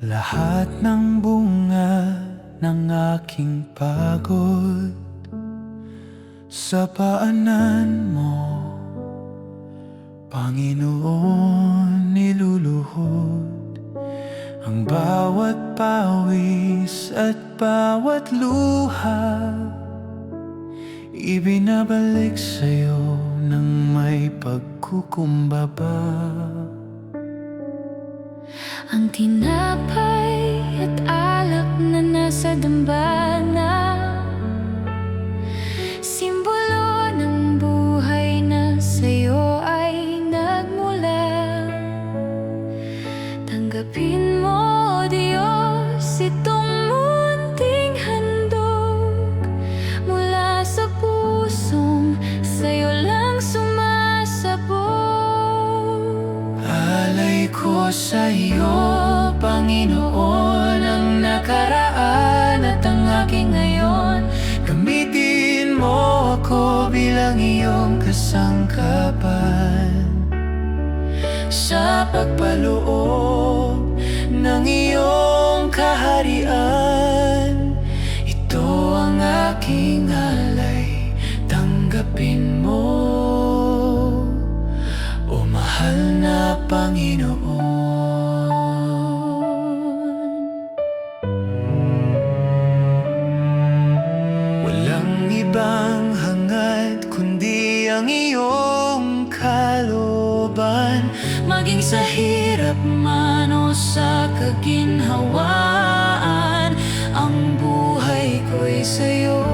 Lahat ng bunga ng aking pagod sa paanan mo, Panginoon, niluluhod. Ang bawat pawis at bawat luha, ibinabalik sa'yo ng may pagkukumbaba. Ang tinapay at alak na nasa dambana, simbolo ng buhay na sa'yo ay nagmula. Tanggapin mo, O Diyos, itong munting handog mula sa pusong sa'yo lang sumasabog. Alay ko sa iyo, Panginoon, ang nakaraan at ang aking ngayon. Gamitin mo ako bilang iyong kasangkapan sa pagpaloob ng iyong kaharian. Ito ang aking alay, tanggapin mo, o mahal na Panginoon. Walang ibang hangad kundi ang iyong kalooban. Maging sa hirap man o sa kaginhawaan, ang buhay ko'y sa'yo.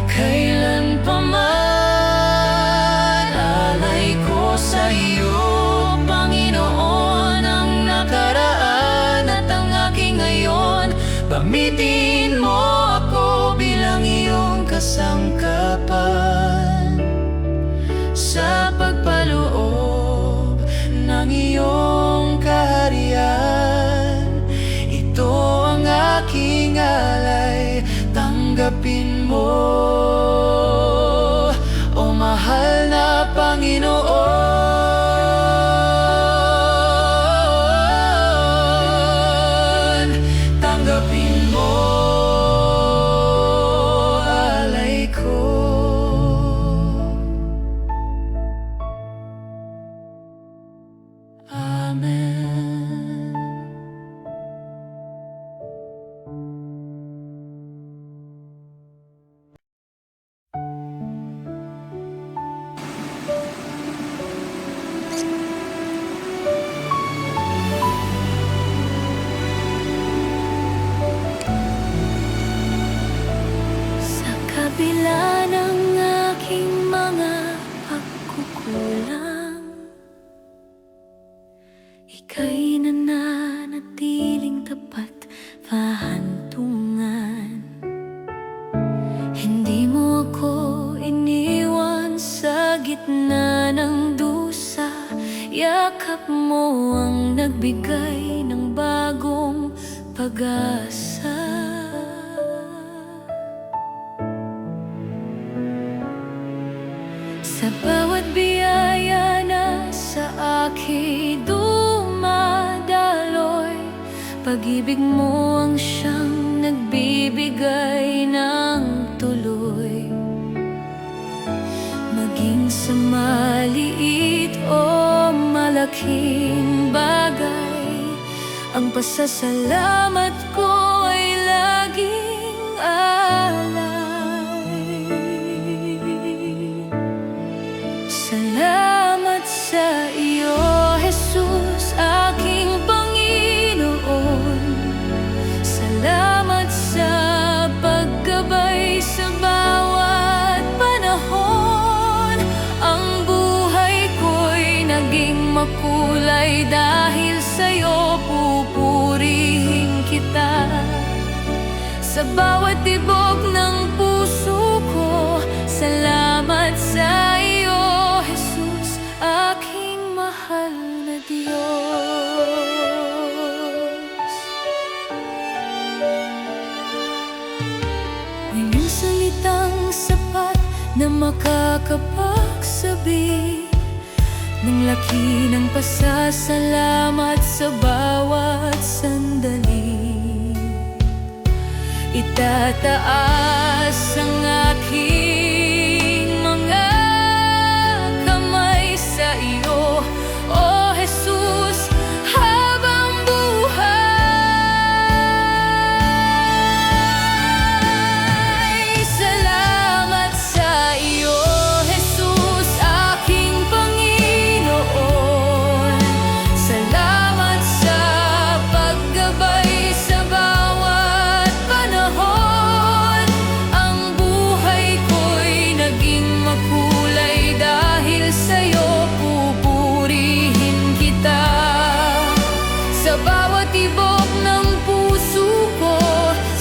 Kailan pa man, alay ko sa iyo, Panginoon, ang nakaraan at ang aking ngayon. Gamitin mo ako bilang iyong kasangkapan sa pagpaloob ng iyong kaharian. Ito ang aking alay, tanggapin mo, o mahal na Panginoon. Tanggapin mo, alay ko. Amen. Sa kabila ng aking mga pagkukulang, ika'y nananatiling tapat, pahantungan. Hindi mo ako iniwan sa gitna ng dusa. Yakap mo ang nagbigay ng bagong pag-asa. Sa bawat biyaya na sa akin dumadaloy, pag-ibig mo ang siyang nagbibigay ng tuloy. Maging sa maliit o malaking bagay, ang pasasalamat ko ay laging alay. Salamat sa iyo, Jesus, aking Panginoon. Salamat sa paggabay sa bawat panahon. Ang buhay ko'y naging makulay dahil sa'yo pupurihin kita. Sa bawat tibok ng puso ko, salamat sa iyo, Jesus, aking mahal na Diyos. Ngayong salitang sapat na makakapagsabi, ng laki ng pasasalamat sa bawat sandali. Itataas ang aking mga kamay sa iyo, O Jesus, habang buhay. Salamat sa iyo, Jesus, aking Panginoon. Salamat sa paggabay sa bawat panahon. Ang buhay ko'y naging makulay dahil sa'yo. Pupurihin kita sa bawat tibok ng puso ko.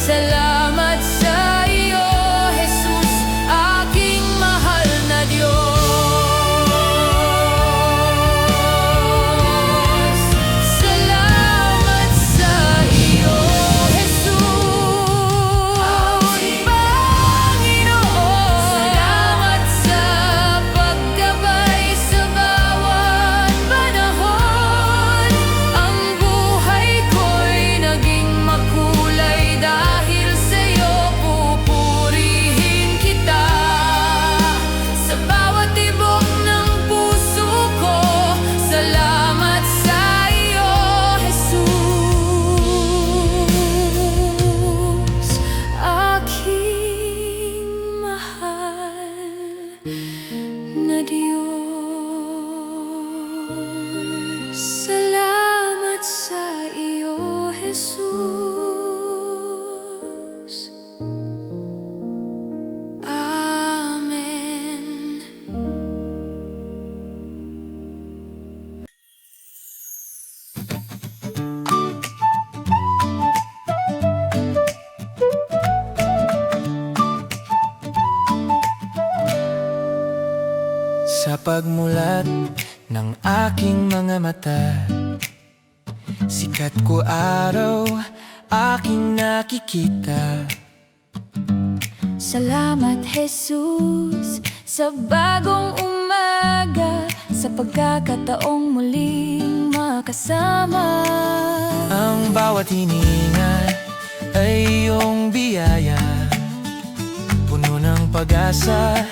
Salamat sa iyo, Jesus, aking mahal na Diyos. Salamat sa iyo, Jesus, Panginoon. Salamat sa paggabay sa bawat panahon. Ang buhay ko'y naging makulay dahil sa'yo. Pupurihin kita sa bawat tibok ng puso ko. Salamat sa iyo, Jesus, aking mahal na Diyos. Salamat sa iyo, Jesus. Amen. Sa pagmulat ng aking mga mata, sikat ko araw aking nakikita. Salamat, Jesus, sa bagong umaga, sa pagkakataong muling makasama. Ang bawat hininga ay iyong biyaya, puno ng pag-asa,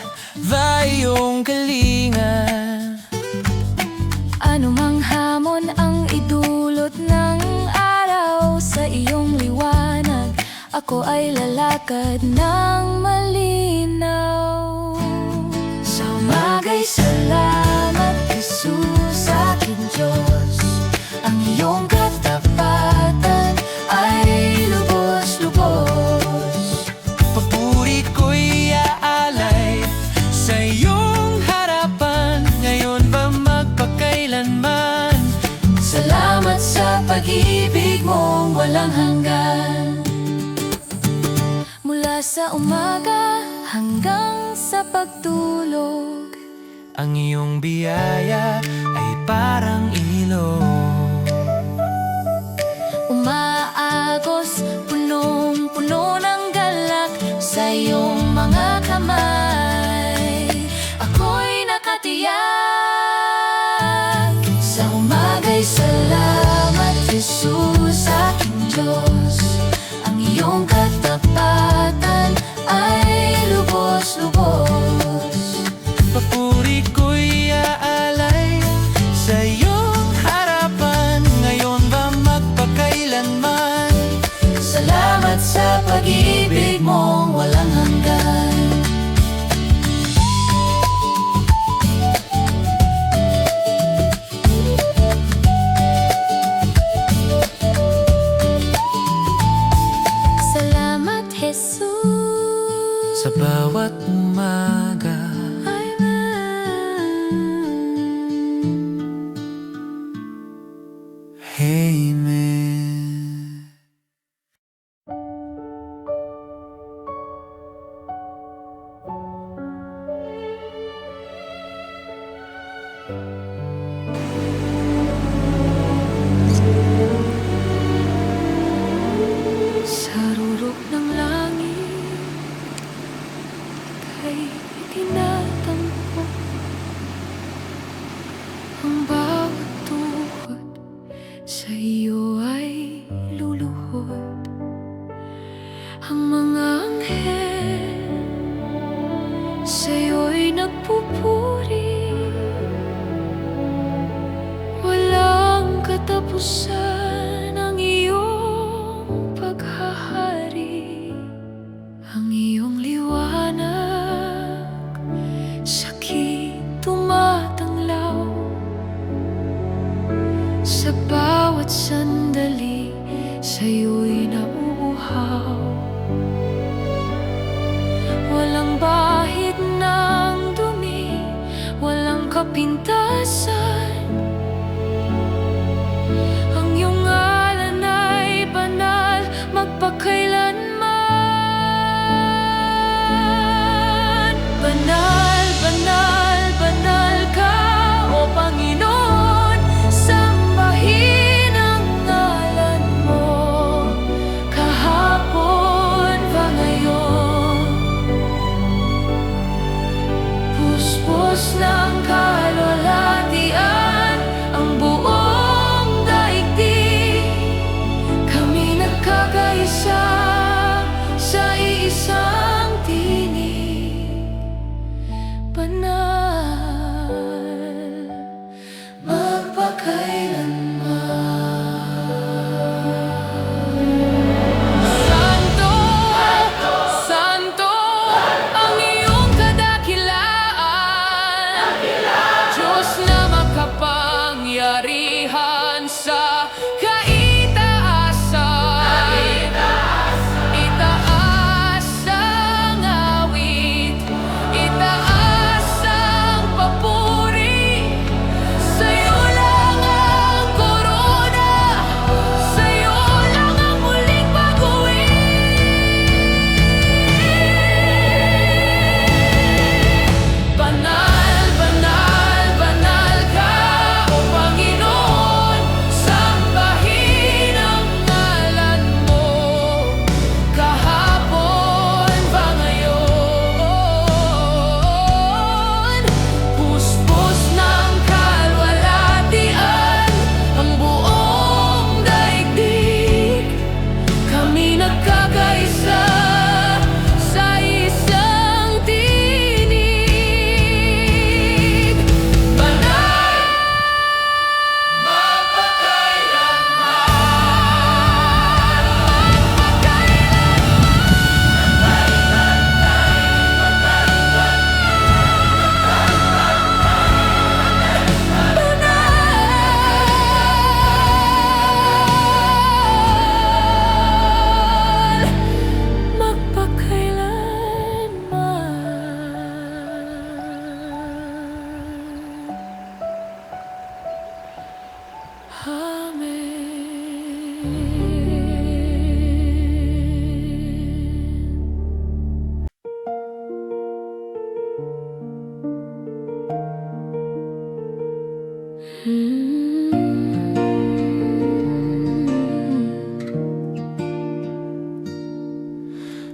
iyong kalinga. Anumang hamon ang idulot ng araw, sa iyong liwanag ako ay lalakad ng malinaw. Sa umaga'y salamat, Jesus, aking Diyos. Ang iyong katapatan ay lubos-lubos. Papuri ko'y aalay sa iyong harapan, ngayon ba magpakailanman. Salamat sa pag-ibig mong walang hanggan. Mula sa umaga hanggang sa pagtulog, Ang iyong biyaya ay parang ilog. umaagos, punong-puno ng galak sa iyong mga kamay. Ako'y nakatiyak. Sa umaga'y salamat, Jesus, aking Diyos. Ang iyong katapatan ay lubos-lubos. Papuri ko'y aalay Ang bawat tuhod sa iyo ay luluhod. Ang mga anghel sa'yo'y nagpupuri. Walang katapusan ang iyong paghahari. Ang iyong liwanag sakit tumatanglaw. Sa bawat sandali sa'yo'y nauuhaw. Walang bahid ng dumi, walang kapintasan. Ang iyong ngalan ay banal magpakailanman. Banal, banal, banal ka, O Panginoon. Sambahin ang ngalan mo, kahapon pa ngayon. Puspos ng kalwalhatian ang buong daigdig. Kami nagkakaisa sa iisang tinig. Banal, magpakailanman. Santo, Santo, ang iyong kadakilaan. Diyos na makapangyarihan sa kaitaasan. Itaas ang awit, itaas ang papuri. Sa'yo lang ang korona, sa'yo lang ang muling baguhin. Banal, banal, banal ka, O Panginoon. Sambahin ang ngalan mo, kahapon pa ngayon. Puspos ng kalwalhatian ang buong daigdig. Kami nagkakaisa sa isang tinig. Banal,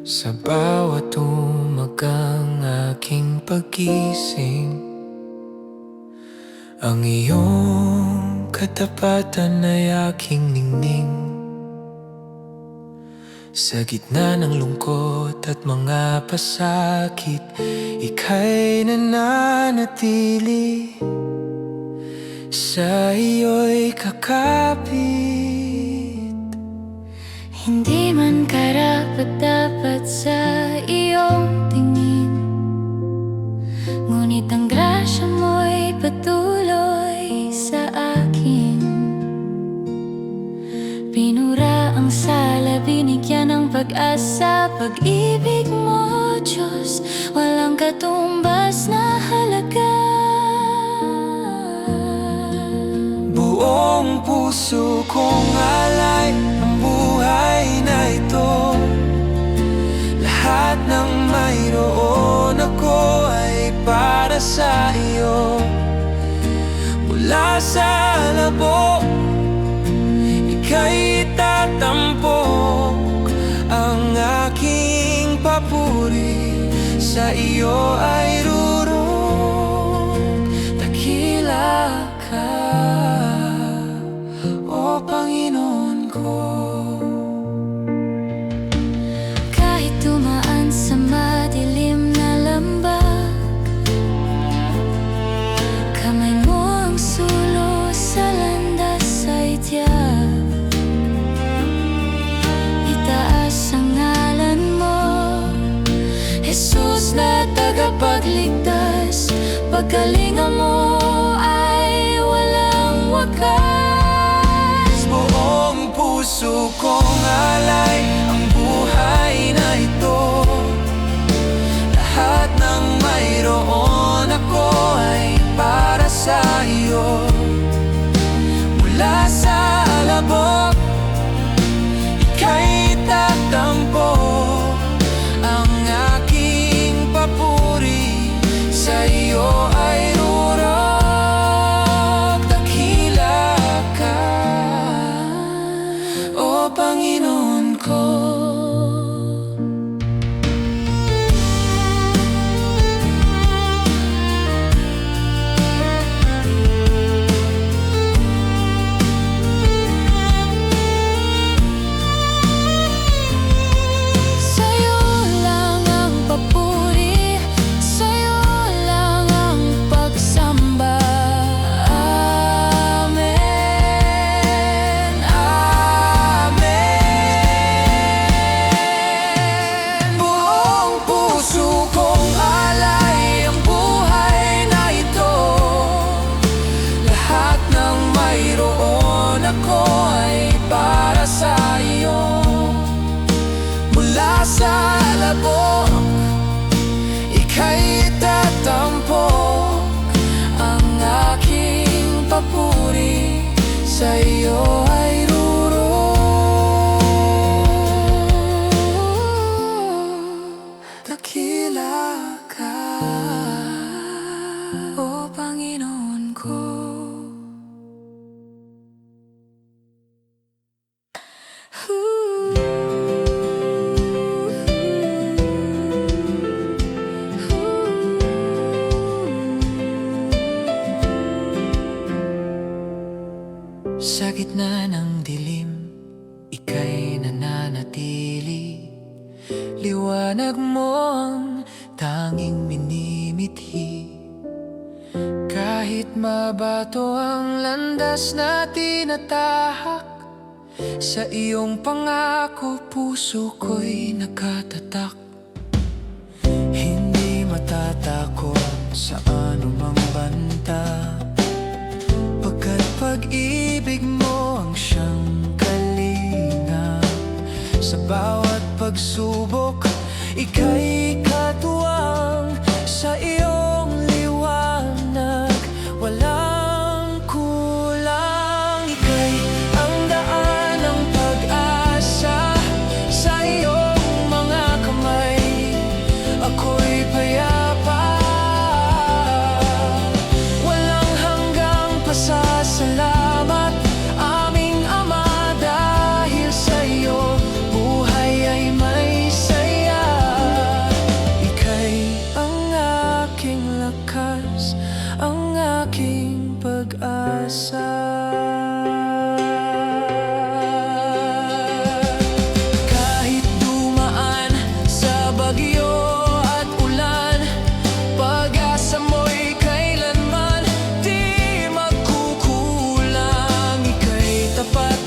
Sa bawat umagang aking pagising, ang iyong katapatan ay aking ningning. Sa gitna ng lungkot at mga pasakit, ika'y nananatili. Sa iyo'y kakapit. hindi man karapat-dapat sa iyong tingin, ngunit ang grasya mo'y patuloy sa akin. Pinura ang sala, binigyan ng pag-asa. Pag-ibig mo, Diyos, walang katumbas na halaga. Buong puso kong alay ang buhay na ito. Lahat ng mayroon ako ay para sa iyo. Mula sa labo, ika'y itatampok. Ang aking papuri sa iyo ay rurong. Dakila ka. sa iyo. Mula sa alabok, ika'y tatampo. Ang aking papuri sa iyo ay rurok. Dakila ka, o Panginoon ko. Sa alabok, ika'y tatampok. Ang aking papuri sa iyo ay rurok. Dakila ka, o Panginoon ko. Sa gitna ng dilim, ika'y nananatili. Liwanag mo ang tanging minimithi. Kahit mabato ang landas na tinatahak, sa iyong pangako puso ko'y nakatatak. Hindi matatakot sa anumang banta, pagkat pag-ibig mo ang siyang kalinga. Sa bawat pagsubok, ika'y katuwang. Sa iyong liwanag, walang kulang. Ika'y ang daan ng pag-asa. Sa iyong mga kamay, ako'y payapa. Salamat, aming Ama, dahil sa iyo buhay ay may saya. Ika'y ang aking lakas, ang aking pag-asa. Kahit dumaan sa bagyo at ulan, pag-asa mo'y kailanman di magkukulang. Ika'y tapat,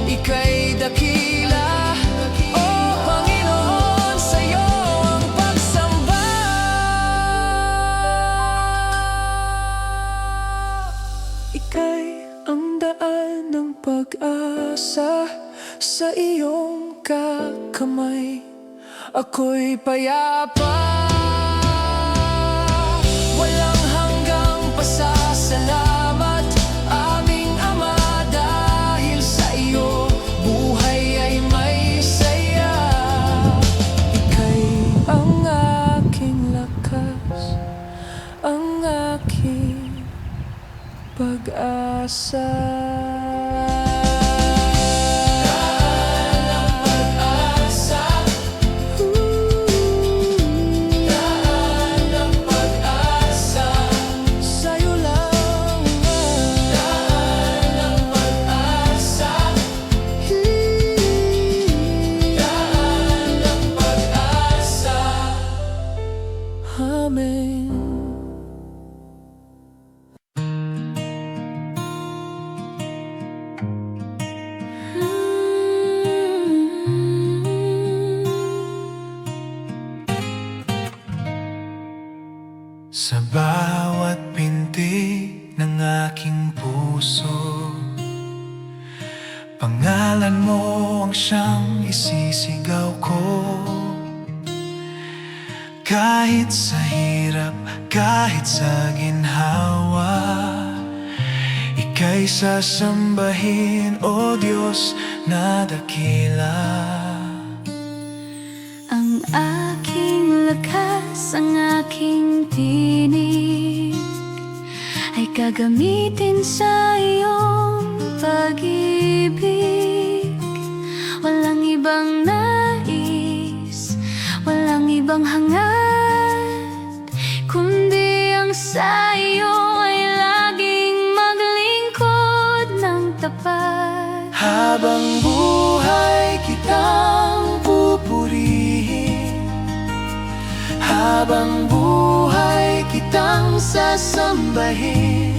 ika'y dakila, o Panginoon, sa'yo ang pagsamba. Ika'y ang daan ng pag-asa. Sa iyong kakamay, ako'y payapa. Walang hanggang pasasalamat, aming Ama, dahil sa iyo buhay ay may saya. Ika'y ang aking lakas, ang aking pag-asa. Amen. Sa bawat pinti ng aking puso, pangalan mo ang siyang isisigaw ko. Kahit sa hirap, kahit sa ginhawa, ika'y sasambahin, O Diyos na dakila. Ang aking lakas, ang aking tinig ay gagamitin sa iyong pag-ibig. Walang ibang nais, walang ibang hangad, kundi ang sa iyo ay laging maglingkod ng tapat. Habang buhay kitang pupurihin, habang buhay kitang sasambahin.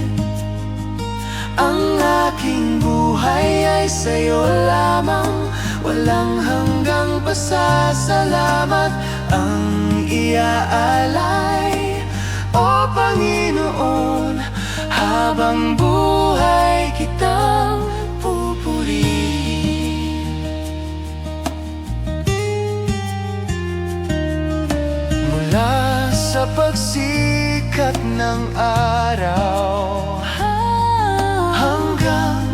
Ang aking buhay ay sa'yo lamang, walang hanggang pasasalamat ang iaalay, O Panginoon. Habang buhay kitang pupurihin. Mula sa pagsikat ng araw hanggang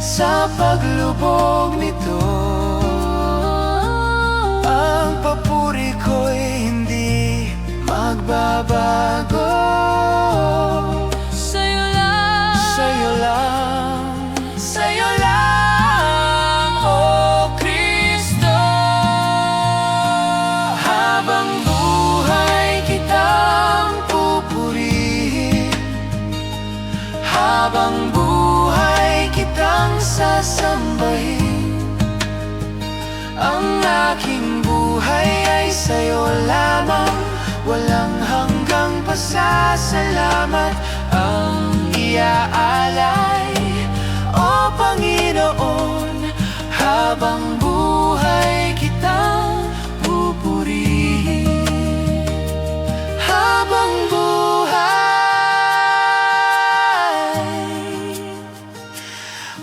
sa paglubog nito, ang papuri ko'y hindi magbabago. Sa'yo lang, Sa'yo lang, sa'yo lang, O Kristo. Habang buhay kitang pupurihin, habang buhay kitang sasambahin. Ang aking buhay ay sa'yo lamang, walang hanggang pasasalamat ang iaalay, O Panginoon. Habang buhay kitang pupurihin, habang buhay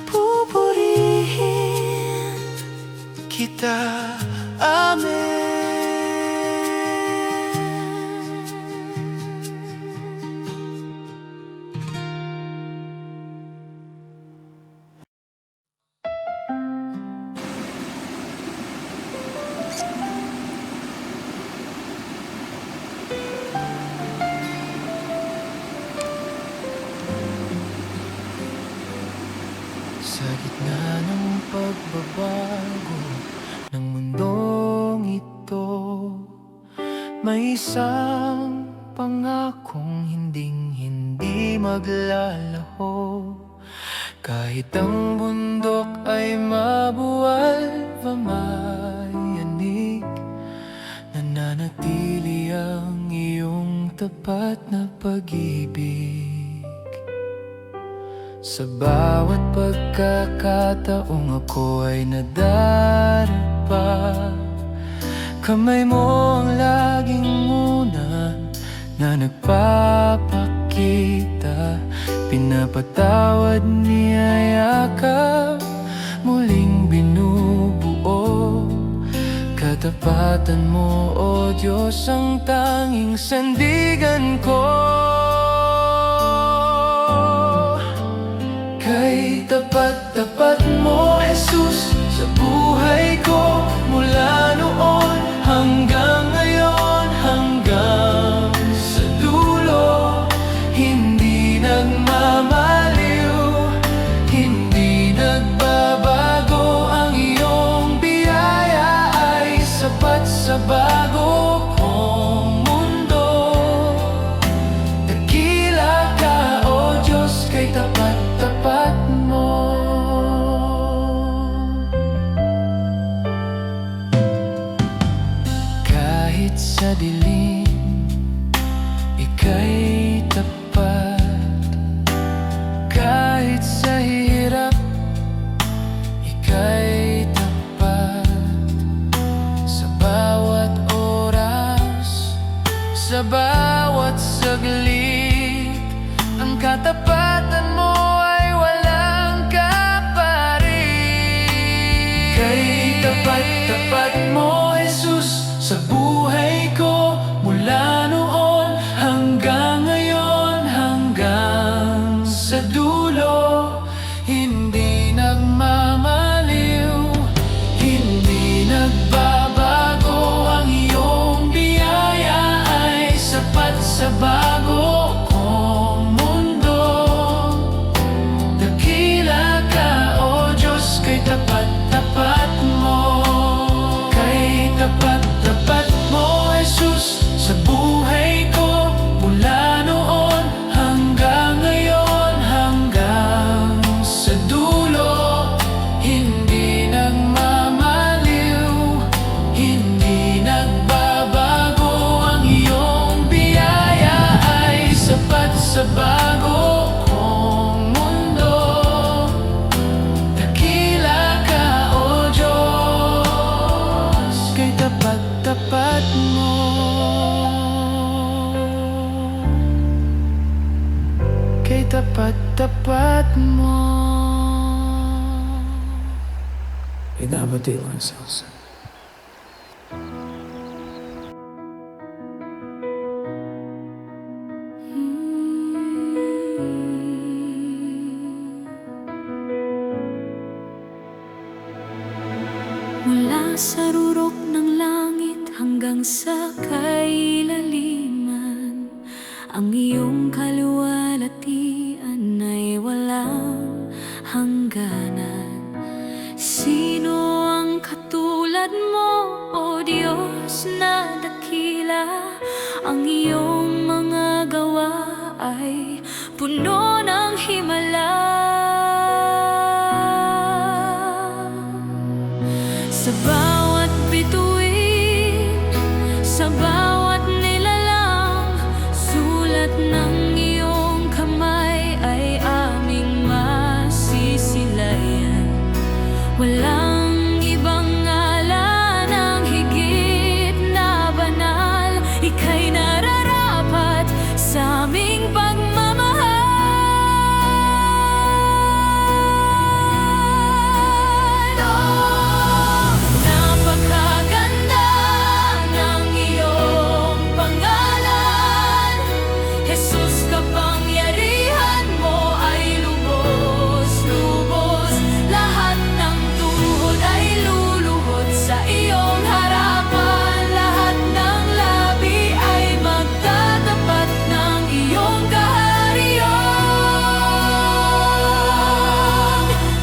pupurihin kita. Amen. Sa gitna ng pagbabago ng mundong ito, may isang pangakong hinding-hindi maglalaho. Kahit ang bundok ay mabuwal pa mayanig, nananatili ang iyong tapat na pag-ibig. Sa bawat pagkakataong ako ay nadarapa, kamay mo ang laging una na nagpapakita. Pinapatawad, niyayakap, muling binubuo. Katapatan mo, O Diyos, ang tanging sandigan ko. Kay tapat-tapat mo, Jesus, sa buhay ko, mula noon hanggang ngayon, hanggang sa dulo. Hindi nagmamaliw, hindi nagbabago. Ang iyong biyaya ay sapat sa bago kong mundo. Dakila ka, O Diyos, kay tapat-tapat mo. dulo, hindi nagmamaliw, hindi nagbabago. Ang iyong biyaya ay sapat sa bago kong mundo. Dakila ka, O Diyos, kay tapat-tapat mo. Kay tapat-tapat mo, Jesus, sa buhay ko. Mula noon hanggang ngayon, hanggang sa dulo, hindi nagmamaliw, hindi nagbabago. Ang iyong biyaya ay sapat sa bago kong mundo. Dakila ka, O Diyos, kay tapat-tapat mo. Kay tapat-tapat mo. Inabati ourselves. Mula sa rurok ng langit hanggang sa kailaliman, ang iyong kaluwalhatian ay walang hangganan. Sino ang katulad mo, O Diyos na dakila? Ang iyong mga gawa ay puno ng himala. Sa bawat bituin, sa bawat nilalang, sulat ng iyong kamay ay aming masisilayan. Walang ibang ngalan ang higit na banal. Ika'y nararapat sa aming pagmamahal. Napakaganda ng iyong pangalan, Jesus, kapangyarihan mo ay lubos-lubos. Lahat ng tuhod ay luluhod sa iyong harapan. Lahat ng labi ay magtatapat ng iyong kaharian.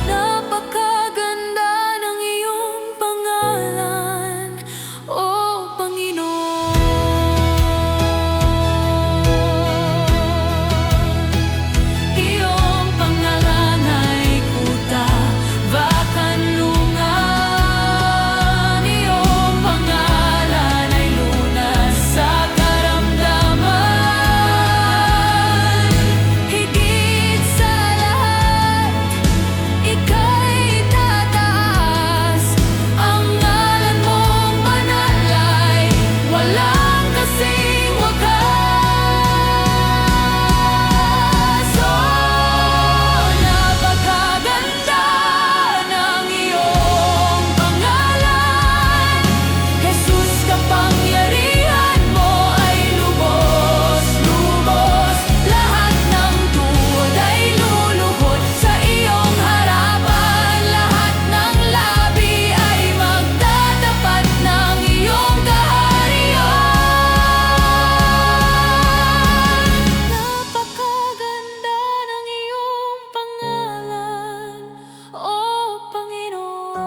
Napakaganda ng iyong pangalan, O Panginoon. Iyong pangalan ay kuta, bakanlungan. Iyong pangalan ay lunas sa karamdaman. Higit sa lahat, ika'y tataas. Ang ngalan mong banal ay walang kasing wakas. Napakaganda ng iyong pangalan, Jesus, kapangyarihan mo ay lubos-lubos. Lahat ng tuhod ay luluhod sa iyong harapan. Lahat ng labi ay magtatapat ng iyong kaharian. Napakaganda ng iyong pangalan, O Panginoon.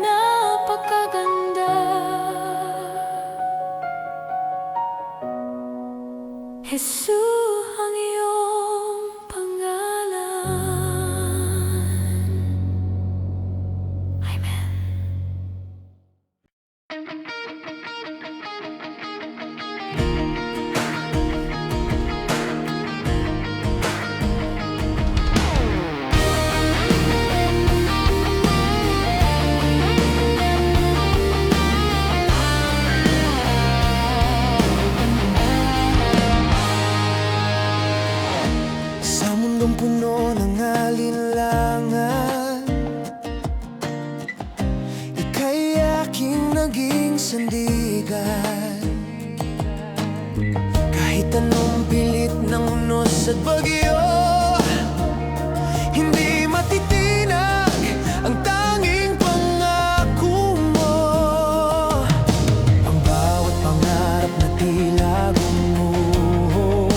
Napakaganda. Jesus ang iyong pangalan. Amen. Sa mundong puno ng alinlangan, ika'y aking naging sandigan. Kahit tanumpilit ng unos at bagyo, hindi matitinag ang tanging pangako mo. Ang bawat pangarap na tila gumuho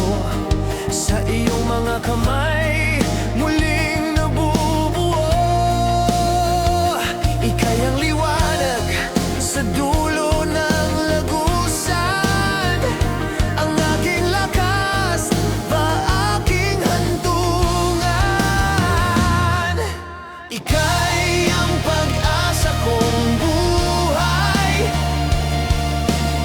sa iyong mga kamay, muling nabubuo. Ika'y ang liwanag sa dulo ng lagusan, ang aking lakas, aking handungan. Ika'y ang pag-asa kong buhay,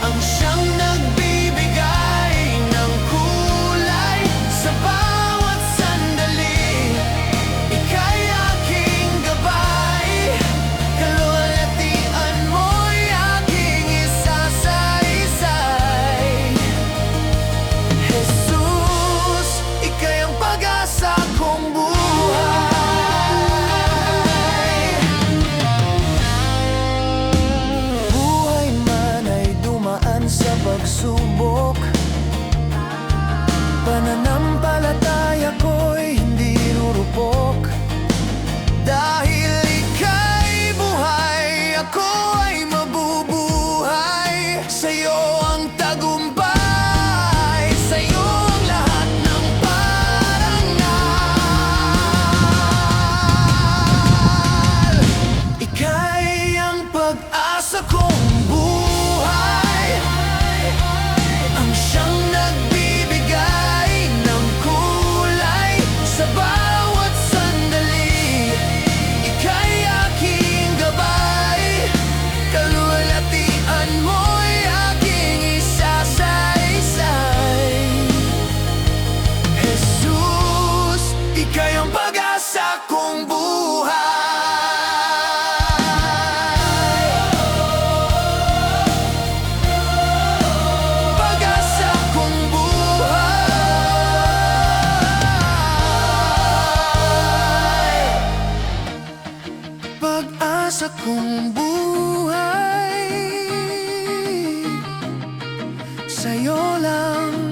ang siyang nagbibigay ng kulay sa bawat sandali. Ika'y aking gabay, kalwalhatian mo'y aking isasaysay. Jesus, ika'y ang pag-asa kong buhay. Buhay man ay dumaan sa pagsubok, pananampalataya ko'y hindi rurupok. Dahil ika'y buhay, ako ay mabubuhay. Sa'yo ang tagumpay, sa'yo ang lahat ng parangal. Ika'y ang pag-asa kong buhay, ang siyang nagbibigay ng kulay sa bawat sandali. Ika'y aking gabay, kalwalhatian mo'y aking isasaysay. Jesus, ika'y ang pag-asa kong buhay. Pag-asa kong buhay. Pag-asa kong buhay, sa'yo lang